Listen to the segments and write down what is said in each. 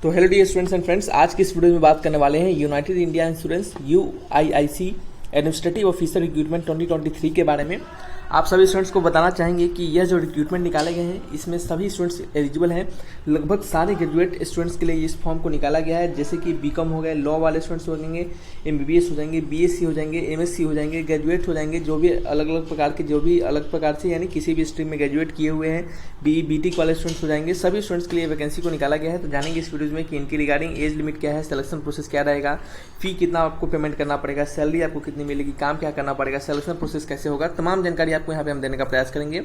तो hello dear students and friends, आज की इस वीडियो में बात करने वाले हैं United India Insurance UIIC administrative officer recruitment 2023 के बारे में। आप सभी स्टूडेंट्स को बताना चाहेंगे कि यह जो रिक्रूटमेंट निकाले गए हैं इसमें सभी स्टूडेंट्स एलिजिबल हैं। लगभग सारे ग्रेजुएट स्टूडेंट्स के लिए इस फॉर्म को निकाला गया है, जैसे कि बीकॉम हो गए, लॉ वाले स्टूडेंट्स हो जाएंगे, MBBS हो जाएंगे, BSc हो जाएंगे, MSc हो जाएंगे, ग्रेजुएट हो जाएंगे, जो भी अलग अलग प्रकार के अलग प्रकार से यानी किसी भी स्ट्रीम में ग्रेजुएट किए हुए हैं, BTech वाले स्टूडेंट्स हो जाएंगे। सभी स्टूडेंट्स के लिए वैकेंसी को निकाला गया है। तो जानेंगे इस वीडियो में कि इनकी रिगार्डिंग एज लिमिट क्या है, सिलेक्शन प्रोसेस क्या रहेगा, फी कितना आपको पेमेंट करना पड़ेगा, सैलरी आपको कितनी मिलेगी, काम क्या करना पड़ेगा, सिलेक्शन प्रोसेस कैसे होगा, तमाम जानकारी आपको यहाँ पे हम देने का प्रयास करेंगे।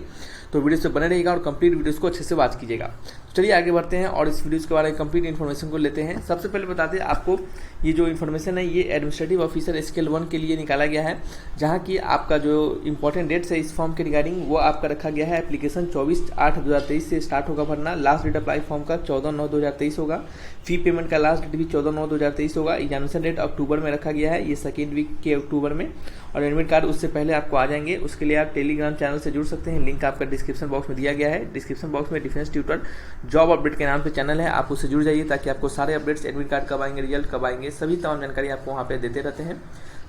तो वीडियो से बने रहिएगा और कंप्लीट वीडियोस को अच्छे से वॉच कीजिएगा। तो चलिए आगे बढ़ते हैं और इस वीडियोस के बारे में कंप्लीट इन्फॉर्मेशन को लेते हैं। सबसे पहले बताते हैं आपको, ये जो इन्फॉर्मेशन है ये एडमिनिस्ट्रेटिव ऑफिसर स्केल 1 के लिए निकाला गया है, जहां की आपका जो इंपॉर्टेंट डेट्स है इस फॉर्म के रिगार्डिंग वो आपका रखा गया है। एप्लीकेशन 24/8/2023 से स्टार्ट होगा भरना। लास्ट डेट अप्लाई फॉर्म का 14/9/2023 होगा। फी पेमेंट का लास्ट डेट भी 14/9/2023 होगा। एग्जामिनेशन डेट अक्टूबर में रखा गया है, ये सेकेंड वीक के अक्टूबर में, और एडमिट कार्ड उससे पहले आपको आ जाएंगे। उसके लिए आप टेलीग्राम चैनल से जुड़ सकते हैं, लिंक आपका डिस्क्रिप्शन बॉक्स में दिया गया है। डिस्क्रिप्शन बॉक्स में डिफेंस ट्यूटर जॉब अपडेट के नाम से चैनल है, आप उससे जुड़ जाइए ताकि आपको सारे अपडेट्स, एडमिट कार्ड कब आएंगे, रिजल्ट कब आएंगे, सभी तमाम जानकारी आपको वहाँ पे देते रहते हैं।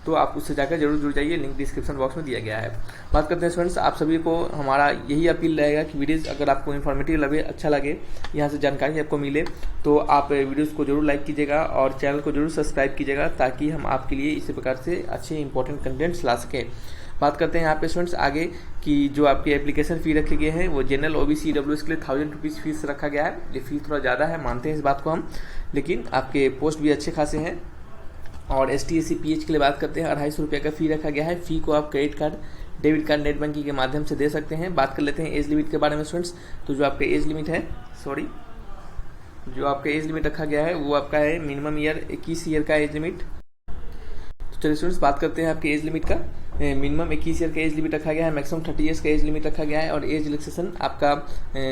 तो आप उससे जाकर जरूर जुड़ जाइए, लिंक डिस्क्रिप्शन बॉक्स में दिया गया है। बात करते हैं स्टूडेंट्स, आप सभी को हमारा यही अपील रहेगा कि वीडियोज़ अगर आपको इन्फॉर्मेटिव लगे, अच्छा लगे, यहाँ से जानकारी आपको मिले, तो आप वीडियोज़ को जरूर लाइक कीजिएगा और चैनल को जरूर सब्सक्राइब कीजिएगा ताकि हम आपके लिए इसी प्रकार से अच्छे इंपॉर्टेंट कंटेंट्स ला सकें। बात करते हैं यहाँ पे स्टूडेंट्स आगे कि जो आपकी एप्लीकेशन फ़ी रखे गए हैं वो जनरल OBC EWS के लिए 1000 रुपीज़ फीस रखा गया है। ये फीस थोड़ा ज़्यादा है, मानते हैं इस बात को हम, लेकिन आपके पोस्ट भी अच्छे खासे हैं। और ST SC PH के लिए बात करते हैं, 250 रुपये का फ़ी रखा गया है। फ़ी को आप credit card, debit card, net banking के माध्यम से दे सकते हैं। बात कर लेते हैं एज लिमिट के बारे में स्टूडेंट्स। तो जो आपका एज लिमिट है, जो आपका एज लिमिट रखा गया है वो आपका है मिनिमम ईयर 21 ईयर का एज लिमिट। तो चलिए स्टूडेंट्स बात करते हैं आपके एज लिमिट का। मिनिमम 21 ईयर का एज लिमिट रखा गया है, मैक्सिमम 30 ईयर्स का एज लिमिट रखा गया है, और एज रिलैक्सेशन आपका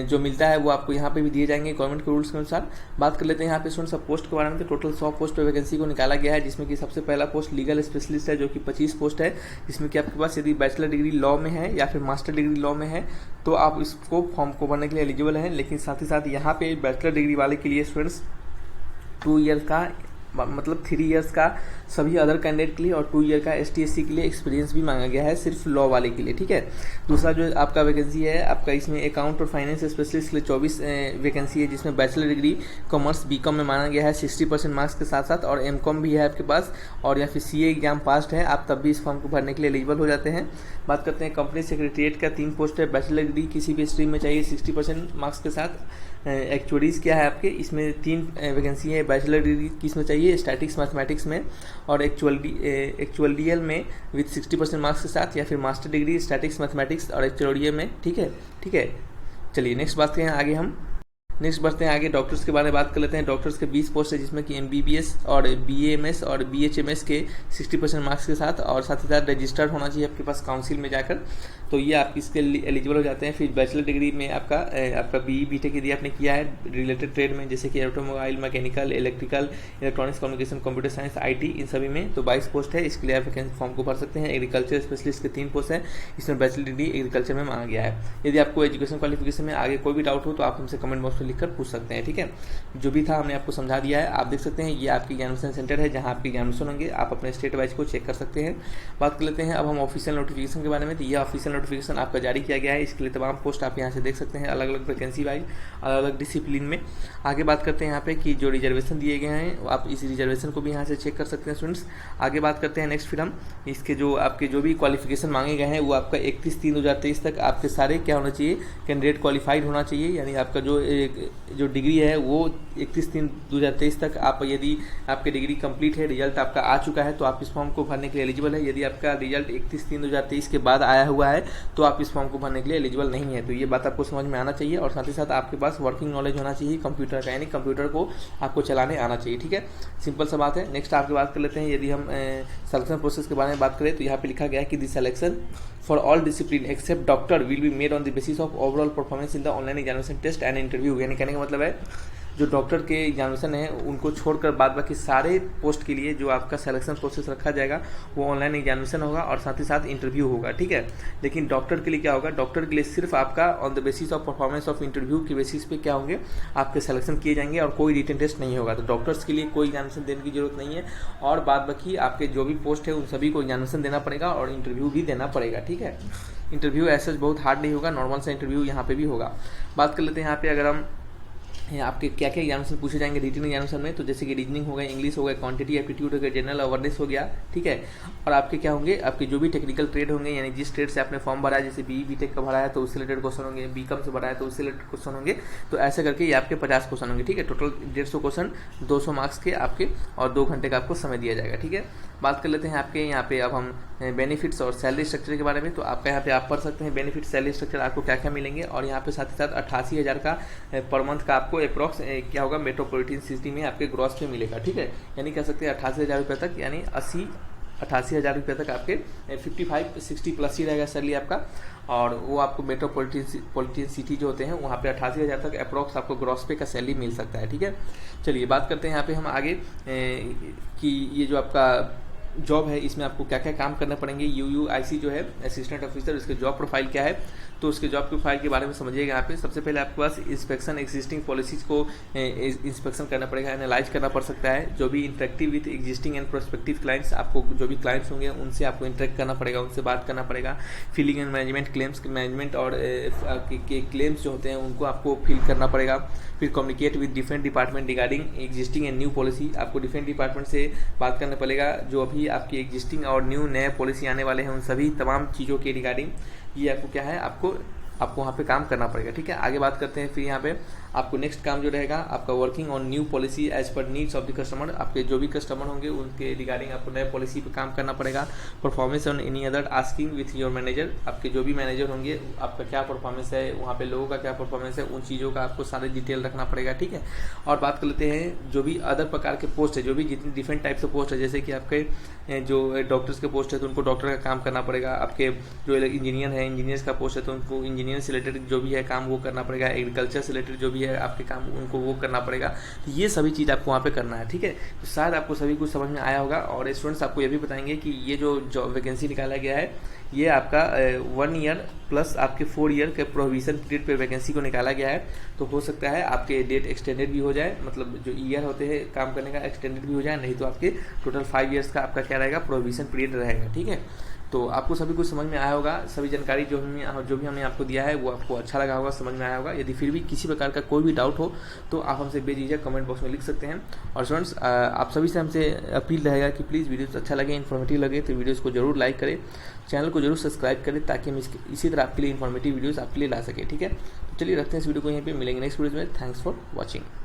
जो मिलता है वो आपको यहाँ पे भी दिए जाएंगे गवर्नमेंट के रूल्स के अनुसार। बात कर लेते हैं यहाँ पे स्टूडेंट्स सब पोस्ट के बारे में। तो टोटल 100 पोस्ट पे वैकेंसी को निकाला गया है, जिसमें कि सबसे पहला पोस्ट लीगल स्पेशलिस्ट है जो कि 25 पोस्ट है, जिसमें कि आपके पास यदि बैचलर डिग्री लॉ में है या फिर मास्टर डिग्री लॉ में है तो आप इसको फॉर्म को भरने के लिए एलिजिबल हैं। लेकिन साथ ही साथ यहाँ पे बैचलर डिग्री वाले के लिए स्टूडेंट्स 2 ईयर का, मतलब 3 इयर्स का सभी अदर कैंडिडेट के लिए, और 2 ईयर का ST SC के लिए एक्सपीरियंस भी मांगा गया है, सिर्फ लॉ वाले के लिए, ठीक है। दूसरा जो आपका वैकेंसी है आपका, इसमें अकाउंट और फाइनेंस स्पेशलिस्ट के लिए 24 वैकेंसी है, जिसमें बैचलर डिग्री कॉमर्स BCom में माना गया है 60% मार्क्स के साथ साथ, और MCom भी है आपके पास, और या फिर CA एग्जाम पास है आप, तब भी इस फॉर्म को भरने के लिए एलिजिबल हो जाते हैं। बात करते हैं कंपनी सेक्रेटरीट का 3 पोस्ट है। बैचलर डिग्री किसी भी स्ट्रीम में चाहिए 60% मार्क्स के साथ। एक्चुअरीज क्या है आपके, इसमें 3 वैकेंसी है। बैचलर डिग्री किस में चाहिए, स्टैटिक्स मैथमेटिक्स में, और एक्चुअल में विद 60% मार्क्स के साथ, या फिर मास्टर डिग्री स्टैटिक्स मैथमेटिक्स और एक्चुअल में, ठीक है। चलिए नेक्स्ट बात करें आगे हम। नेक्स्ट बढ़ते हैं आगे, डॉक्टर्स के बारे में बात कर लेते हैं। डॉक्टर्स के 20 पोस्ट है, जिसमें कि MBBS और BAMS और BHMS के 60% मार्क्स के साथ, और साथ ही साथ रजिस्टर्ड होना चाहिए आपके पास काउंसिल में जाकर, तो ये आप इसके लिए एलिजिबल हो जाते हैं। फिर बैचलर डिग्री में आपका BE BTech यदि आपने किया है रिलेटेड ट्रेड में, जैसे कि automobile, mechanical, electrical, electronics, communication, computer science, IT, इन सभी में तो 22 पोस्ट है। इसके लिए आप वैकेंसी फॉर्म को भर सकते हैं। एग्रीकल्चर स्पेशलिस्ट के 3 पोस्ट है, इसमें बैचलर डिग्री एग्रीकल्चर में मांगा गया है। यदि आपको एजुकेशन क्वालिफिकेशन में आगे कोई भी डाउट हो तो आप हमसे कमेंट बॉक्स में लिखकर पूछ सकते हैं, ठीक है। जो भी था हमने आपको समझा दिया है। आप देख सकते हैं ये आपकी एग्जामिनेशन सेंटर है जहां आपके एग्जामिनेशन होंगे, आप अपने स्टेट वाइज को चेक कर सकते हैं। बात कर लेते हैं अब हम ऑफिशियल नोटिफिकेशन के बारे में। तो यह ऑफिशियल नोटिफिकेशन आपका जारी किया गया है, इसके लिए तमाम पोस्ट आप यहाँ से देख सकते हैं, अलग अलग वैकेंसी वाइज, अलग अलग डिसिप्लिन में। आगे बात करते हैं यहाँ पे कि जो रिजर्वेशन दिए गए हैं आप इस रिजर्वेशन को भी यहाँ से चेक कर सकते हैं स्टूडेंट्स। आगे बात करते हैं नेक्स्ट, फिर हम इसके जो आपके जो भी क्वालिफिकेशन मांगे गए हैं वो आपका 31/3/2023 तक आपके सारे क्या होना चाहिए, कैंडिडेट क्वालिफाइड होना चाहिए, यानी आपका जो डिग्री है वो 31/3/2023 तक आप, यदि आपकी डिग्री कंप्लीट है, रिजल्ट आपका आ चुका है तो आप इस फॉर्म को भरने के लिए एलिजिबल है। यदि आपका रिजल्ट 31/3/2023 के बाद आया हुआ है तो आप इस फॉर्म को भरने के लिए एलिजिबल नहीं है। तो ये बात आपको समझ में आना चाहिए, और साथ ही साथ आपके पास वर्किंग नॉलेज होना चाहिए कंप्यूटर का, यानी कंप्यूटर को आपको चलाने आना चाहिए, ठीक है। सिंपल सा बात है। नेक्स्ट आपकी बात कर लेते हैं, यदि हम सिलेक्शन प्रोसेस के बारे में बात करें तो यहाँ पे लिखा गया है कि the selection for all discipline except doctor will be made on the basis of overall performance in the online examination test and interview. यानी कहने का मतलब है जो डॉक्टर के एग्जामिनेशन है उनको छोड़कर बाद बाकी सारे पोस्ट के लिए जो आपका सिलेक्शन प्रोसेस रखा जाएगा वो ऑनलाइन एग्जामिनेशन होगा और साथ ही साथ इंटरव्यू होगा, ठीक है। लेकिन डॉक्टर के लिए क्या होगा, डॉक्टर के लिए सिर्फ आपका on the basis of performance of interview के बेसिस पे क्या होंगे, आपके सिलेक्शन किए जाएंगे और कोई रिटन टेस्ट नहीं होगा। तो डॉक्टर्स के लिए कोई एग्जामिनेशन देने की जरूरत नहीं है और बाद बाकी आपके जो भी पोस्ट है उन सभी को एग्जामिनेशन देना पड़ेगा और इंटरव्यू भी देना पड़ेगा, ठीक है। इंटरव्यू ऐसा बहुत हार्ड नहीं होगा, नॉर्मल सा इंटरव्यू यहाँ पे भी होगा। बात कर लेते हैं यहाँ पे, अगर हम आपके क्या क्या एग्जामिनेशन पूछे जाएंगे रिटन एग्जामिनेशन में, तो जैसे कि रीजनिंग हो गया, इंग्लिश हो गया, क्वांटिटी एप्टीट्यूड हो गया, जनरल अवेयरनेस हो गया, ठीक है। और आपके क्या होंगे, आपके जो भी टेक्निकल ट्रेड होंगे, यानी जिस ट्रेड से आपने फॉर्म भरा है, जैसे BE BTech का भरा है तो उससे रिलेटेड क्वेश्चन होंगे, BCom से भरा है तो उससे रिलेटेड क्वेश्चन होंगे। तो ऐसे करके ये आपके 50 क्वेश्चन होंगे, ठीक है। टोटल 150 क्वेश्चन 200 मार्क्स के आपके और 2 घंटे का आपको समय दिया जाएगा, ठीक है। बात कर लेते हैं आपके यहाँ पे, अब हम बेनिफिट्स और सैलरी स्ट्रक्चर के बारे में। तो आपका यहाँ पे आप पढ़ सकते हैं बेनिफिट सैलरी स्ट्रक्चर आपको क्या क्या मिलेंगे, और यहाँ पे साथ ही साथ 88,000 का पर मंथ का आपको अप्रॉक्स क्या होगा मेट्रोपॉलिटन सिटी में आपके ग्रॉस पे मिलेगा, ठीक है। यानी कह सकते हैं 88,000 रुपये तक, यानी 88,000 रुपये तक आपके 55-60 प्लस ही रहेगा सैलरी आपका। और वो आपको मेट्रोपॉलिटन सिटी जो होते हैं वहाँ पे 88,000 तक अप्रॉक्स आपको ग्रॉस पे का सैलरी मिल सकता है, ठीक है। चलिए बात करते हैं यहाँ पे हम आगे कि ये जो आपका जॉब है इसमें आपको क्या क्या काम करने पड़ेंगे। UUIC जो है असिस्टेंट ऑफिसर, उसके जॉब प्रोफाइल क्या है, तो उसके जॉब प्रोफाइल के बारे में समझिएगा। यहाँ पे सबसे पहले आपके पास इंस्पेक्शन एक्जिस्टिंग पॉलिसीज को इंस्पेक्शन करना पड़ेगा, एनालाइज करना पड़ सकता है। जो भी interactive with existing and prospective clients, आपको जो भी क्लाइंट्स होंगे उनसे आपको इंटरेक्ट करना पड़ेगा, उनसे बात करना पड़ेगा। Feeling and management, claims management और के क्लेम्स जो होते हैं उनको आपको फिल करना पड़ेगा। फिर communicate with different department regarding existing and new policy, आपको डिफरेंट डिपार्टमेंट से बात करना पड़ेगा जो अभी आपकी एग्जिस्टिंग और न्यू नए पॉलिसी आने वाले हैं उन सभी तमाम चीज़ों के रिगार्डिंग ये आपको क्या है, आपको वहाँ पे काम करना पड़ेगा, ठीक है। आगे बात करते हैं फिर यहाँ पे आपको नेक्स्ट काम जो रहेगा आपका working on new policy as per needs of the customer. आपके जो भी कस्टमर होंगे उनके रिगार्डिंग आपको नए पॉलिसी पे काम करना पड़ेगा। Performance on any other asking with your manager, आपके जो भी मैनेजर होंगे आपका क्या परफॉर्मेंस है, वहाँ पे लोगों का क्या परफॉर्मेंस है, उन चीज़ों का आपको सारे डिटेल रखना पड़ेगा, ठीक है। और बात कर लेते हैं जो भी अदर प्रकार के पोस्ट है, जो भी जितनी डिफरेंट टाइप्स ऑफ पोस्ट है, जैसे कि आपके जो डॉक्टर्स के पोस्ट है तो उनको डॉक्टर का काम करना पड़ेगा। आपके जो इंजीनियर है, इंजीनियर्स का पोस्ट है तो उनको इंजीनियर से रिलेटेड जो भी है काम वो करना पड़ेगा। एग्रीकल्चर से रिलेटेड जो भी है आपके काम उनको वो करना पड़ेगा। तो ये सभी चीज़ आपको वहाँ पे करना है, ठीक है। तो शायद आपको सभी कुछ समझ में आया होगा। और स्टूडेंट्स आपको ये भी बताएंगे कि ये जो वैकेंसी निकाला गया है ये आपका 1 ईयर प्लस आपके 4 ईयर के प्रोविजन पीरियड पे वैकेंसी को निकाला गया है। तो हो सकता है आपके डेट एक्सटेंडेड भी हो जाए, मतलब जो ईयर होते हैं काम करने का एक्सटेंडेड भी हो जाए, नहीं तो आपके टोटल 5 ईयर्स का आपका क्या रहेगा, प्रोविजन पीरियड रहेगा, ठीक है। तो आपको सभी कुछ समझ में आया होगा। सभी जानकारी जो भी हमने आपको दिया है वो आपको अच्छा लगा होगा, समझ में आया होगा। यदि फिर भी किसी प्रकार का कोई भी डाउट हो तो आप हमसे बेझिझक कमेंट बॉक्स में लिख सकते हैं। और स्टूडेंट्स आप सभी से हमसे अपील रहेगा कि प्लीज़ वीडियोस अच्छा लगे, इन्फॉर्मेटिव लगे तो वीडियोस को जरूर लाइक करें, चैनल को जरूर सब्सक्राइब करें ताकि हम इसी तरह आपके लिए इन्फॉर्मेटिव वीडियोस आपके लिए ला सकें, ठीक है। तो चलिए रखते हैं इस वीडियो को यहीं पे, मिलेंगे नेक्स्ट वीडियो में। Thanks for watching.